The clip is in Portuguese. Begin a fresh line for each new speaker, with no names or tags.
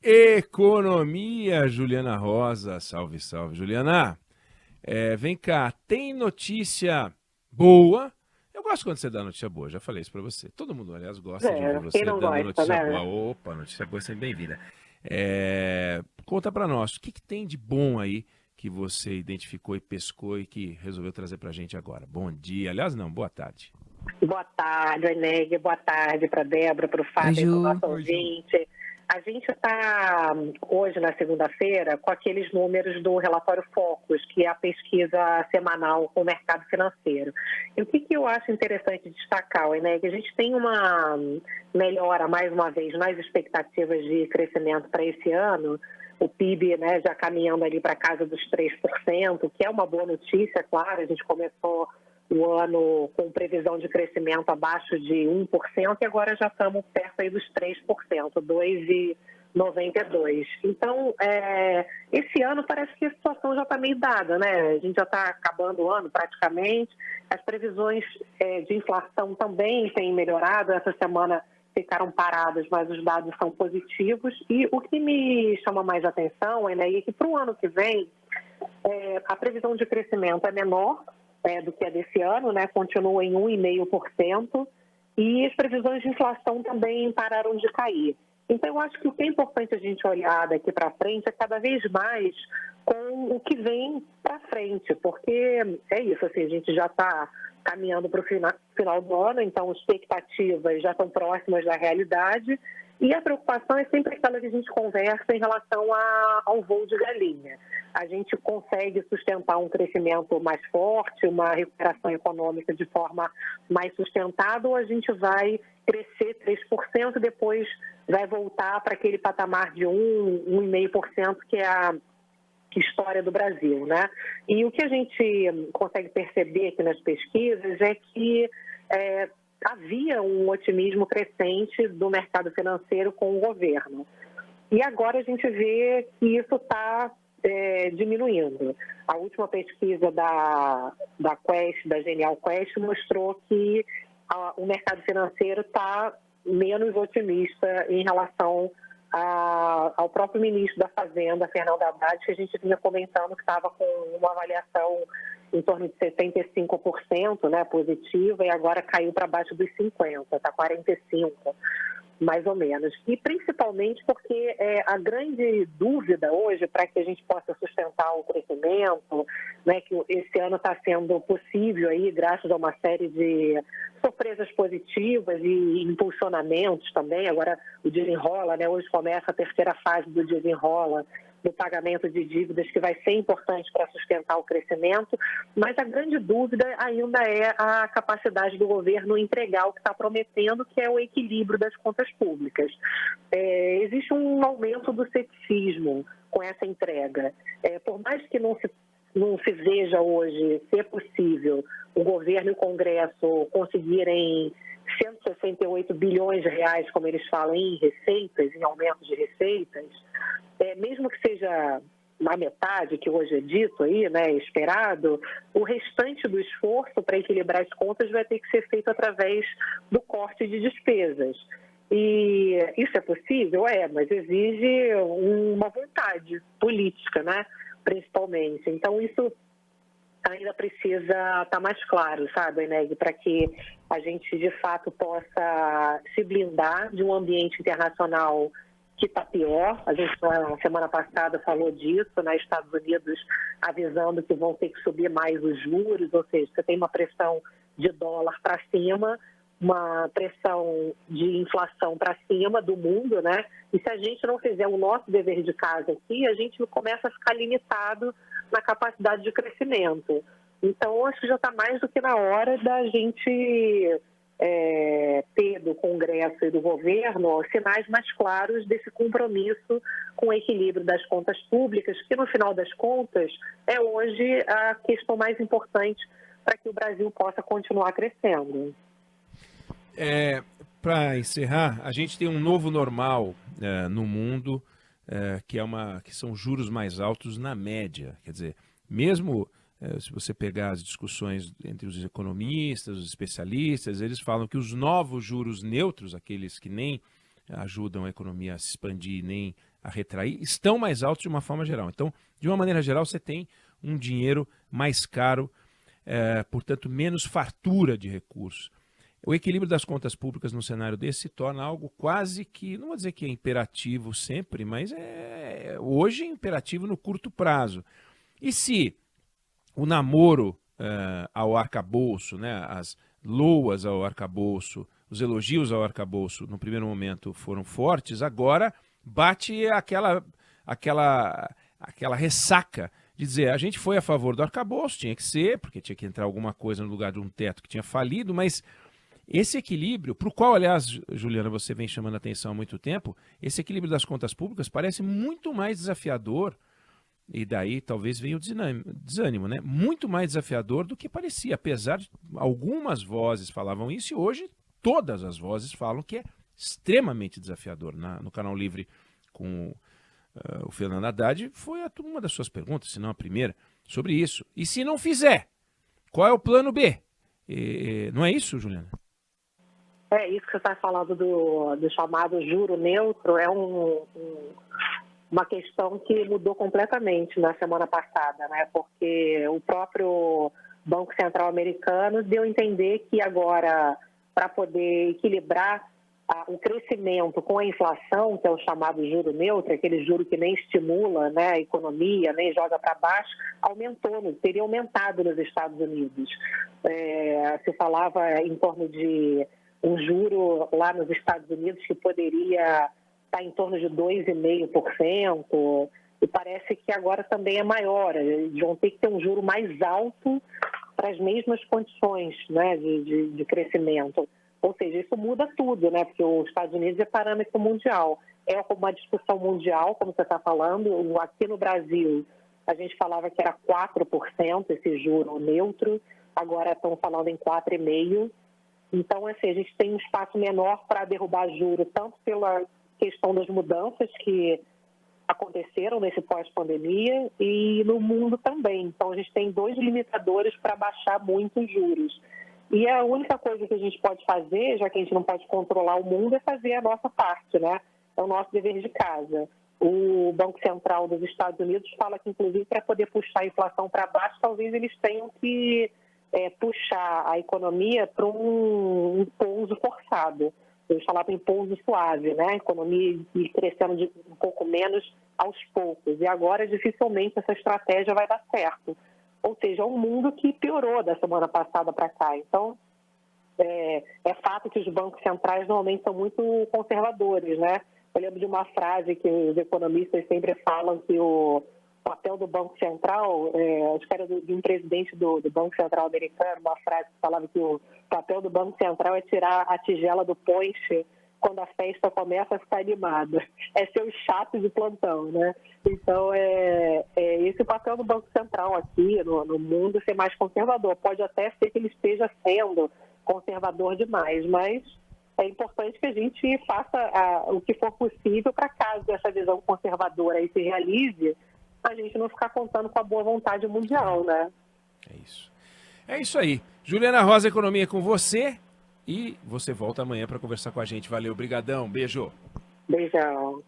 Economia, Juliana Rosa. Salve, salve, Juliana. Vem cá, tem notícia boa? Eu gosto quando você dá notícia boa, já falei isso pra você. Todo mundo, aliás, gosta de ouvir
Quem
você
não
dando
gosta,
notícia boa.
né?
Opa, notícia boa é sempre bem-vinda. Conta pra nós, o que tem de bom aí que você identificou e pescou e que resolveu trazer pra gente agora? Bom dia, aliás, não, boa tarde.
Boa tarde, Eneg, boa tarde para a Débora, para o
Oi,
Fábio e para o
Ju.
nosso ouvinte. A gente está hoje, na segunda-feira, com aqueles números do relatório Focus, que é a pesquisa semanal com o mercado financeiro. E o que eu acho interessante destacar, Eneg, a gente tem uma melhora, mais uma vez, nas expectativas de crescimento para esse ano. O PIB, né, já caminhando ali para casa dos 3%, que é uma boa notícia, claro. A gente começou o ano com previsão de crescimento abaixo de 1%, e agora já estamos perto aí dos 3%, 2,92%. Então, esse ano parece que a situação já está meio dada, né? A gente já está acabando o ano praticamente. As previsões de inflação também têm melhorado. Essa semana ficaram paradas, mas os dados são positivos. E o que me chama mais atenção, né, é que para o ano que vem, a previsão de crescimento é menor do que a desse ano, né? Continua em 1,5%, e as previsões de inflação também pararam de cair. Então, eu acho que o que é importante a gente olhar daqui para frente é cada vez mais com o que vem para frente, porque é isso, assim, a gente já está caminhando para o final do ano, então as expectativas já estão próximas da realidade, e a preocupação é sempre aquela que a gente conversa em relação ao voo de galinha. A gente consegue sustentar um crescimento mais forte, uma recuperação econômica de forma mais sustentada, ou a gente vai crescer 3% e depois vai voltar para aquele patamar de 1,5%, que é a história do Brasil, né? E o que a gente consegue perceber aqui nas pesquisas é que havia um otimismo crescente do mercado financeiro com o governo. E agora a gente vê que isso está diminuindo. A última pesquisa da Quest, da Genial Quest, mostrou que o mercado financeiro está menos otimista em relação ao próprio ministro da Fazenda, Fernando Haddad, que a gente vinha comentando que estava com uma avaliação em torno de 75%, né, positiva, e agora caiu para baixo dos 50%, está 45%, mais ou menos. E principalmente porque a grande dúvida hoje para que a gente possa sustentar o crescimento, né, que esse ano está sendo possível aí, graças a uma série de surpresas positivas e impulsionamentos também. Agora o desenrola, né, hoje começa a terceira fase do desenrola, do pagamento de dívidas, que vai ser importante para sustentar o crescimento, mas a grande dúvida ainda é a capacidade do governo entregar o que está prometendo, que é o equilíbrio das contas públicas. Existe um aumento do ceticismo com essa entrega. Por mais que não se veja hoje ser possível o governo e o Congresso conseguirem 168 bilhões de reais, como eles falam, em receitas, em aumento de receitas, mesmo que seja na metade, que hoje é dito aí, né, esperado, o restante do esforço para equilibrar as contas vai ter que ser feito através do corte de despesas. E isso é possível? Mas exige uma vontade política, né, principalmente. Então, isso ainda precisa estar mais claro, sabe, Eneg, para que a gente, de fato, possa se blindar de um ambiente internacional que está pior. A gente, na semana passada, falou disso, né? Estados Unidos avisando que vão ter que subir mais os juros, ou seja, você tem uma pressão de dólar para cima, uma pressão de inflação para cima do mundo, né? E se a gente não fizer o nosso dever de casa aqui, a gente começa a ficar limitado na capacidade de crescimento. Então, acho que já está mais do que na hora da gente ter do Congresso e do governo sinais mais claros desse compromisso com o equilíbrio das contas públicas, que no final das contas é hoje a questão mais importante para que o Brasil possa continuar crescendo.
Para encerrar, a gente tem um novo normal no mundo, que são juros mais altos na média. Quer dizer, mesmo se você pegar as discussões entre os economistas, os especialistas, eles falam que os novos juros neutros, aqueles que nem ajudam a economia a se expandir nem a retrair, estão mais altos de uma forma geral. Então, de uma maneira geral, você tem um dinheiro mais caro, portanto, menos fartura de recursos. O equilíbrio das contas públicas no cenário desse se torna algo quase que, não vou dizer que é imperativo sempre, mas hoje é imperativo no curto prazo. E se o namoro ao arcabouço, né, as loas ao arcabouço, os elogios ao arcabouço no primeiro momento foram fortes, agora bate aquela ressaca de dizer, a gente foi a favor do arcabouço, tinha que ser, porque tinha que entrar alguma coisa no lugar de um teto que tinha falido, mas esse equilíbrio, para o qual, aliás, Juliana, você vem chamando a atenção há muito tempo, esse equilíbrio das contas públicas parece muito mais desafiador, e daí talvez venha o desânimo, né? Muito mais desafiador do que parecia, apesar de algumas vozes falavam isso, e hoje todas as vozes falam que é extremamente desafiador. No Canal Livre com o Fernando Haddad foi uma das suas perguntas, se não a primeira, sobre isso. E se não fizer, qual é o plano B? Não é isso, Juliana?
É isso que você está falando do chamado juro neutro, é uma questão que mudou completamente na semana passada, né? Porque o próprio Banco Central americano deu a entender que agora, para poder equilibrar o crescimento com a inflação, que é o chamado juro neutro, aquele juro que nem estimula, né, a economia, nem joga para baixo, teria aumentado nos Estados Unidos. Se falava em torno de um juro lá nos Estados Unidos que poderia estar em torno de 2,5%, e parece que agora também é maior. Eles vão ter que ter um juro mais alto para as mesmas condições, né, de crescimento. Ou seja, isso muda tudo, né? Porque os Estados Unidos é parâmetro mundial. É uma discussão mundial, como você está falando. Aqui no Brasil, a gente falava que era 4% esse juro neutro, agora estão falando em 4,5%. Então, assim, a gente tem um espaço menor para derrubar juros, tanto pela questão das mudanças que aconteceram nesse pós-pandemia e no mundo também. Então, a gente tem dois limitadores para baixar muito os juros. E a única coisa que a gente pode fazer, já que a gente não pode controlar o mundo, é fazer a nossa parte, né? É o nosso dever de casa. O Banco Central dos Estados Unidos fala que, inclusive, para poder puxar a inflação para baixo, talvez eles tenham que puxar a economia para um pouso forçado. Eles falavam em pouso suave, né? A economia ir crescendo um pouco menos aos poucos. E agora, dificilmente, essa estratégia vai dar certo. Ou seja, é um mundo que piorou da semana passada para cá. Então, é fato que os bancos centrais normalmente são muito conservadores, né? Eu lembro de uma frase que os economistas sempre falam que o papel do Banco Central, acho que era de um presidente do Banco Central americano, uma frase que falava que o papel do Banco Central é tirar a tigela do ponche quando a festa começa a ficar animada. É ser o chato de plantão, né? Então, esse o papel do Banco Central aqui no mundo, ser mais conservador. Pode até ser que ele esteja sendo conservador demais, mas é importante que a gente faça o que for possível para, caso essa visão conservadora aí se realize, a gente não ficar contando com a boa vontade mundial, né?
É isso. É isso aí. Juliana Rosa, Economia com você. E você volta amanhã para conversar com a gente. Valeu, brigadão, beijo.
Beijão.